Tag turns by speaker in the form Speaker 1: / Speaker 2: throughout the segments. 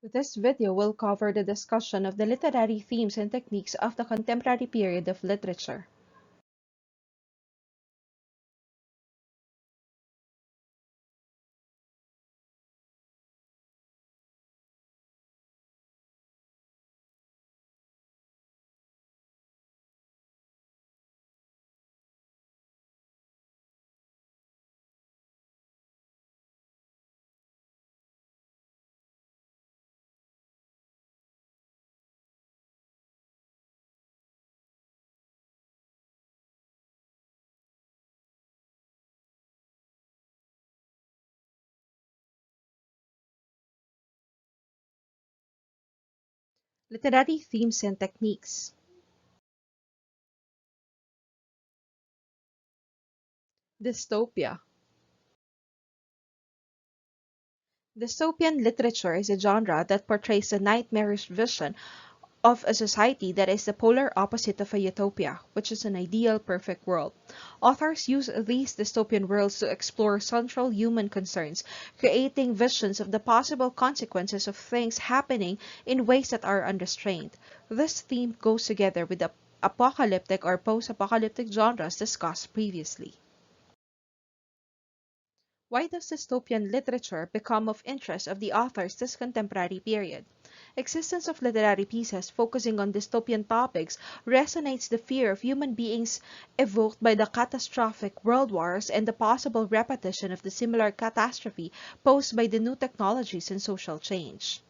Speaker 1: This video will cover the discussion of the literary themes and techniques of the contemporary period of literature. Literary themes and techniques. Dystopia. Dystopian literature is a genre that portrays a nightmarish vision of a society that is the polar opposite of a utopia, which is an ideal perfect world. Authors use these dystopian worlds to explore central human concerns, creating visions of the possible consequences of things happening in ways that are unrestrained. This theme goes together with the apocalyptic or post-apocalyptic genres discussed previously. Why does dystopian literature become of interest of the authors this contemporary period? Existence of literary pieces focusing on dystopian topics resonates the fear of human beings evoked by the catastrophic world wars and the possible repetition of the similar catastrophe posed by the new technologies and social change.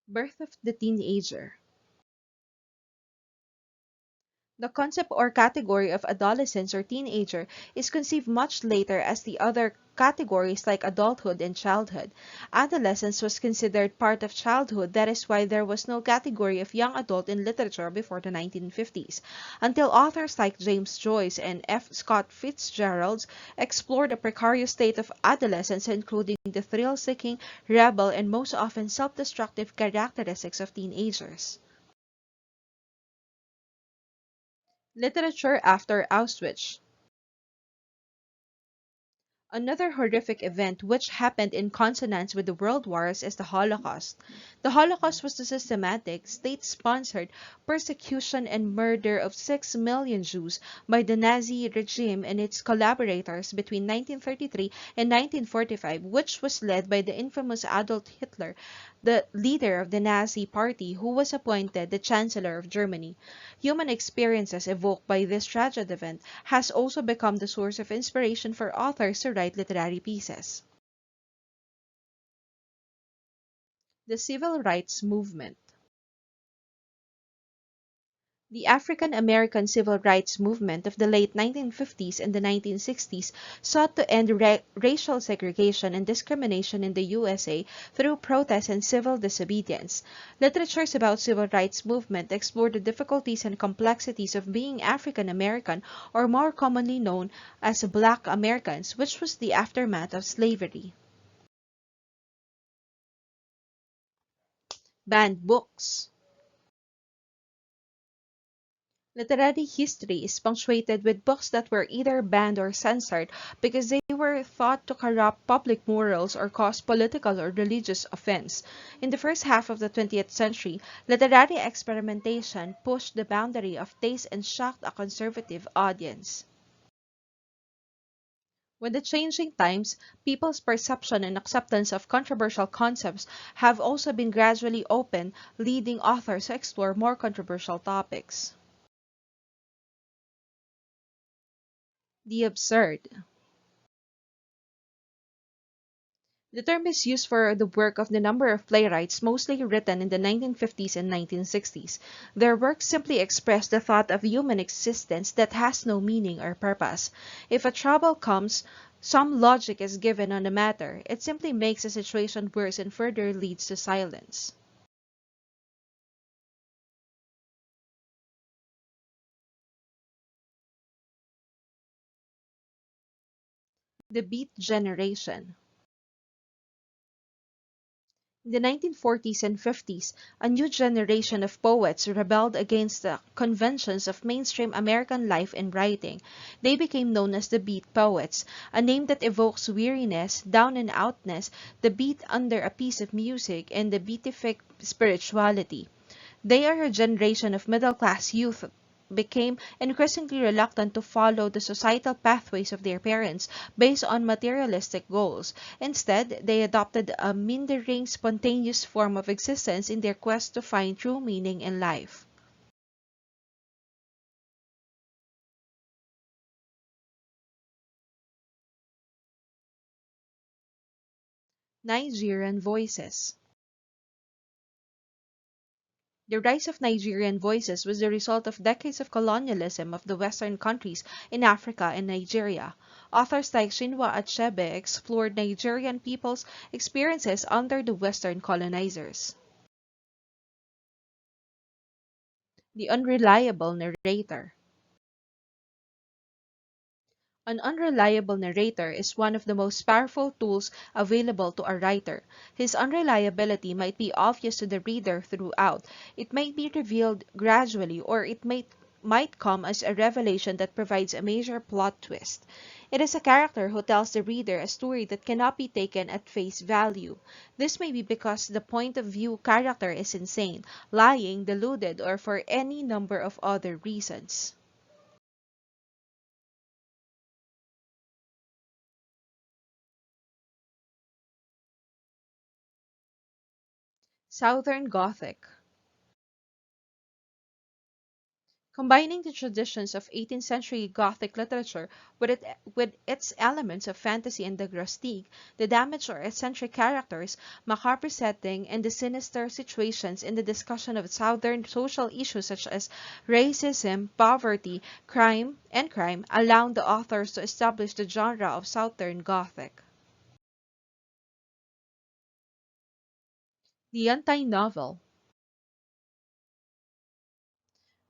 Speaker 1: Birth of the teenager. The concept or category of adolescence or teenager is conceived much later as the other categories like adulthood and childhood. Adolescence was considered part of childhood, that is why there was no category of young adult in literature before the 1950s, until authors like James Joyce and F. Scott Fitzgerald explored a precarious state of adolescence, including the thrill-seeking, rebel, and most often self-destructive characteristics of teenagers. Literature after Auschwitz. Another horrific event which happened in consonance with the world wars is the Holocaust. The Holocaust was the systematic, state-sponsored persecution and murder of 6 million Jews by the Nazi regime and its collaborators between 1933 and 1945, which was led by the infamous Adolf Hitler, the leader of the Nazi Party, who was appointed the Chancellor of Germany. Human experiences evoked by this tragic event has also become the source of inspiration for authors to write literary pieces. The Civil Rights Movement. The African American civil rights movement of the late 1950s and the 1960s sought to end racial segregation and discrimination in the USA through protest and civil disobedience. Literatures about civil rights movement explore the difficulties and complexities of being African American, or more commonly known as Black Americans, which was the aftermath of slavery. Banned books. Literary history is punctuated with books that were either banned or censored because they were thought to corrupt public morals or cause political or religious offense. In the first half of the 20th century, literary experimentation pushed the boundary of taste and shocked a conservative audience. With the changing times, people's perception and acceptance of controversial concepts have also been gradually opened, leading authors to explore more controversial topics. The absurd. The term is used for the work of the number of playwrights mostly written in the 1950s and 1960s. Their works simply express the thought of human existence that has no meaning or purpose. If a trouble comes, some logic is given on the matter. It simply makes the situation worse and further leads to silence. The Beat Generation. In the 1940s and 50s, a new generation of poets rebelled against the conventions of mainstream American life and writing. They became known as the Beat Poets, a name that evokes weariness, down and outness, the beat under a piece of music, and the beatific spirituality. They are a generation of middle-class youth became increasingly reluctant to follow the societal pathways of their parents based on materialistic goals. Instead, they adopted a meandering, spontaneous form of existence in their quest to find true meaning in life. Nigerian Voices. The rise of Nigerian voices was the result of decades of colonialism of the Western countries in Africa and Nigeria. Authors like Chinua Achebe explored Nigerian people's experiences under the Western colonizers. The Unreliable Narrator. An unreliable narrator is one of the most powerful tools available to a writer. His unreliability might be obvious to the reader throughout. It might be revealed gradually, or might come as a revelation that provides a major plot twist. It is a character who tells the reader a story that cannot be taken at face value. This may be because the point of view character is insane, lying, deluded, or for any number of other reasons. Southern Gothic. Combining the traditions of 18th century Gothic literature with its elements of fantasy and the grotesque, the damaged or eccentric characters, macabre setting, and the sinister situations in the discussion of Southern social issues such as racism, poverty, crime, allowed the authors to establish the genre of Southern Gothic. The anti-novel.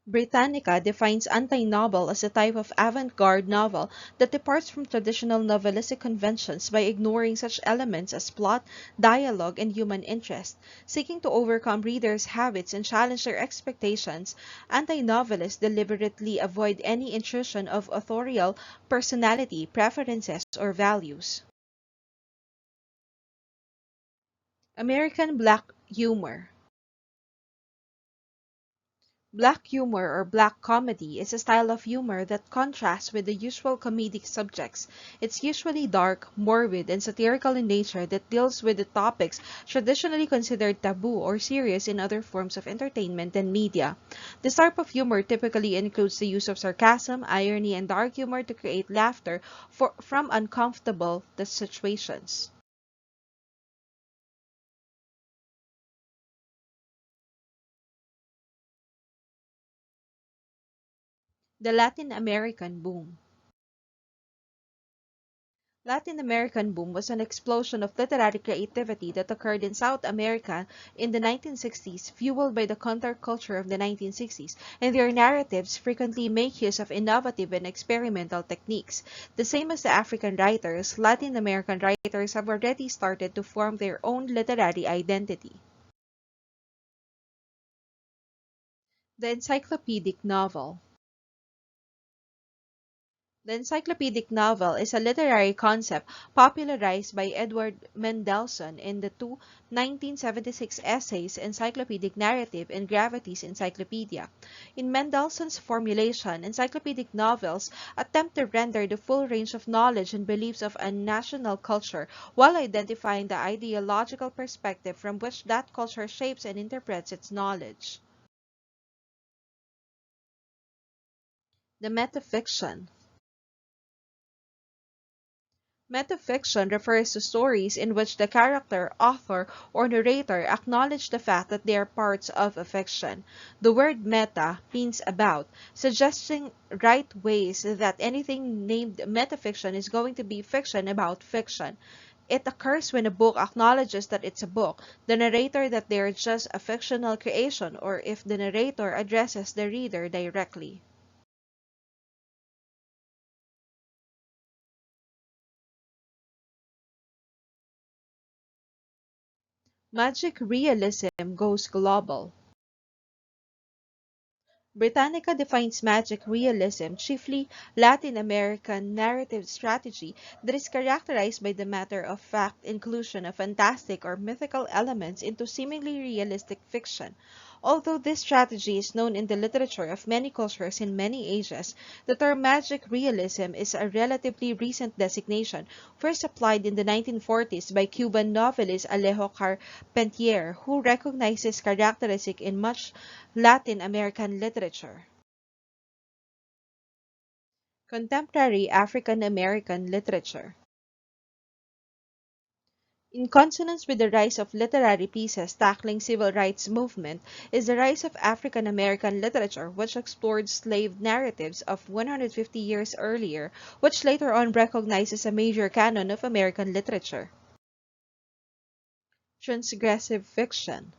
Speaker 1: Britannica defines anti-novel as a type of avant-garde novel that departs from traditional novelistic conventions by ignoring such elements as plot, dialogue, and human interest. Seeking to overcome readers' habits and challenge their expectations, anti-novelists deliberately avoid any intrusion of authorial personality, preferences, or values. American Black Humor. Black humor or black comedy is a style of humor that contrasts with the usual comedic subjects. It's usually dark, morbid, and satirical in nature that deals with the topics traditionally considered taboo or serious in other forms of entertainment and media. This type of humor typically includes the use of sarcasm, irony, and dark humor to create laughter from uncomfortable situations. The Latin American boom. Latin American boom was an explosion of literary creativity that occurred in South America in the 1960s, fueled by the counterculture of the 1960s, and their narratives frequently make use of innovative and experimental techniques. The same as the African writers, Latin American writers have already started to form their own literary identity. The encyclopedic novel. The encyclopedic novel is a literary concept popularized by Edward Mendelssohn in the two 1976 essays Encyclopedic Narrative and Gravity's Encyclopedia. In Mendelssohn's formulation, encyclopedic novels attempt to render the full range of knowledge and beliefs of a national culture while identifying the ideological perspective from which that culture shapes and interprets its knowledge. The metafiction. Metafiction refers to stories in which the character, author, or narrator acknowledge the fact that they are parts of a fiction. The word meta means about, suggesting right ways that anything named metafiction is going to be fiction about fiction. It occurs when a book acknowledges that it's a book, the narrator that they're just a fictional creation, or if the narrator addresses the reader directly. Magic realism goes global. Britannica defines magic realism, chiefly Latin American narrative strategy that is characterized by the matter-of-fact inclusion of fantastic or mythical elements into seemingly realistic fiction. Although this strategy is known in the literature of many cultures in many ages, the term magic realism is a relatively recent designation, first applied in the 1940s by Cuban novelist Alejo Carpentier, who recognizes characteristic in much Latin American literature. Contemporary African American literature. In consonance with the rise of literary pieces tackling civil rights movement is the rise of African American literature, which explored slave narratives of 150 years earlier, which later on recognized as a major canon of American literature. Transgressive fiction.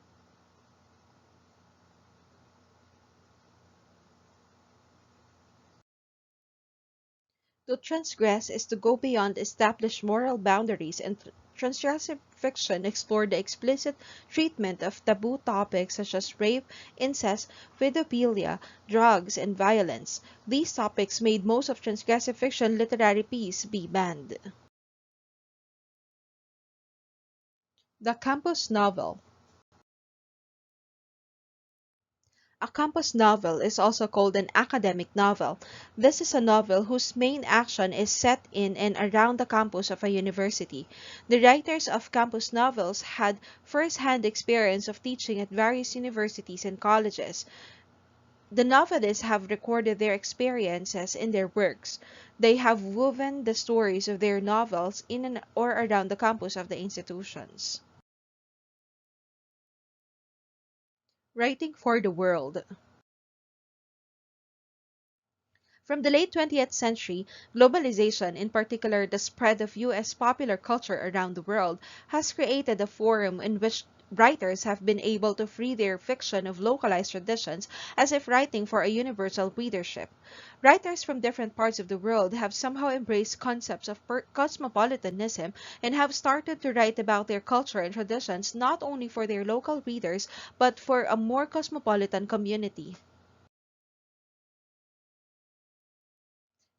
Speaker 1: To transgress is to go beyond established moral boundaries, and transgressive fiction explored the explicit treatment of taboo topics such as rape, incest, pedophilia, drugs, and violence. These topics made most of transgressive fiction literary piece be banned. The campus novel. A campus novel is also called an academic novel. This is a novel whose main action is set in and around the campus of a university. The writers of campus novels had first-hand experience of teaching at various universities and colleges. The novelists have recorded their experiences in their works. They have woven the stories of their novels in and or around the campus of the institutions. Writing for the world. From the late 20th century, globalization, in particular the spread of U.S. popular culture around the world, has created a forum in which writers have been able to free their fiction of localized traditions as if writing for a universal readership. Writers from different parts of the world have somehow embraced concepts of cosmopolitanism and have started to write about their culture and traditions not only for their local readers but for a more cosmopolitan community.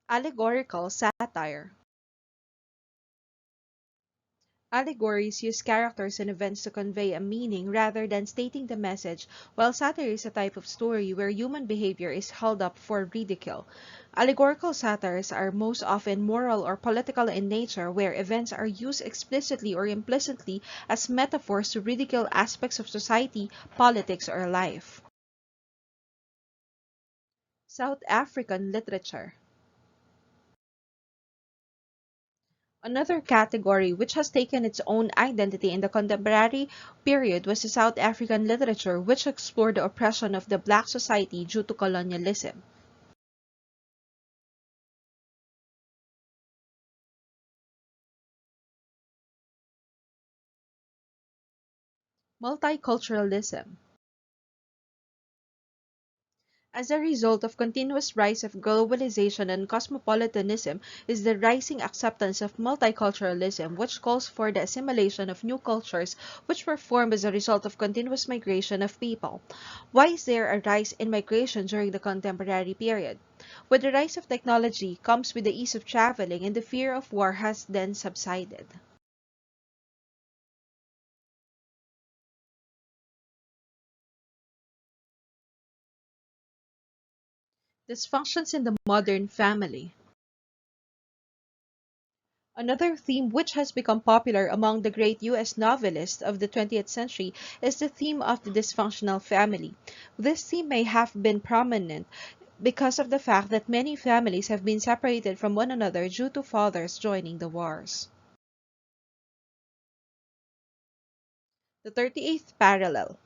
Speaker 1: Allegorical satire. Allegories use characters and events to convey a meaning rather than stating the message, while satire is a type of story where human behavior is held up for ridicule. Allegorical satires are most often moral or political in nature, where events are used explicitly or implicitly as metaphors to ridicule aspects of society, politics, or life. South African literature. Another category which has taken its own identity in the contemporary period was the South African literature, which explored the oppression of the black society due to colonialism. Multiculturalism. As a result of continuous rise of globalization and cosmopolitanism is the rising acceptance of multiculturalism, which calls for the assimilation of new cultures which were formed as a result of continuous migration of people. Why is there a rise in migration during the contemporary period? With the rise of technology comes with the ease of traveling, and the fear of war has then subsided. Dysfunctions in the modern family. Another theme which has become popular among the great U.S. novelists of the 20th century is the theme of the dysfunctional family. This theme may have been prominent because of the fact that many families have been separated from one another due to fathers joining the wars. The 38th parallel.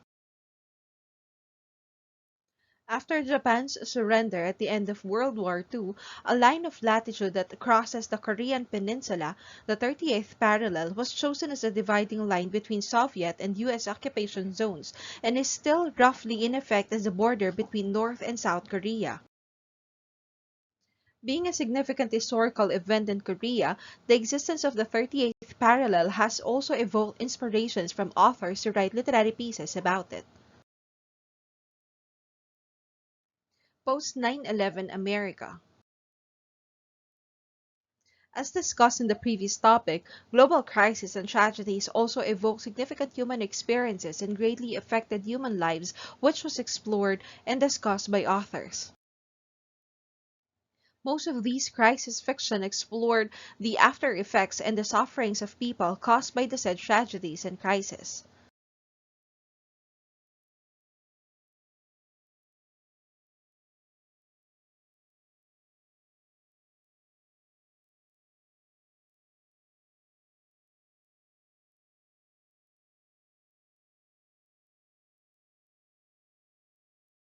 Speaker 1: After Japan's surrender at the end of World War II, a line of latitude that crosses the Korean peninsula, the 38th parallel, was chosen as a dividing line between Soviet and U.S. occupation zones and is still roughly in effect as the border between North and South Korea. Being a significant historical event in Korea, the existence of the 38th parallel has also evoked inspirations from authors to write literary pieces about it. Post 9/11 America. As discussed in the previous topic, global crises and tragedies also evoke significant human experiences and greatly affected human lives, which was explored and discussed by authors. Most of these crisis fiction explored the after effects and the sufferings of people caused by the said tragedies and crises.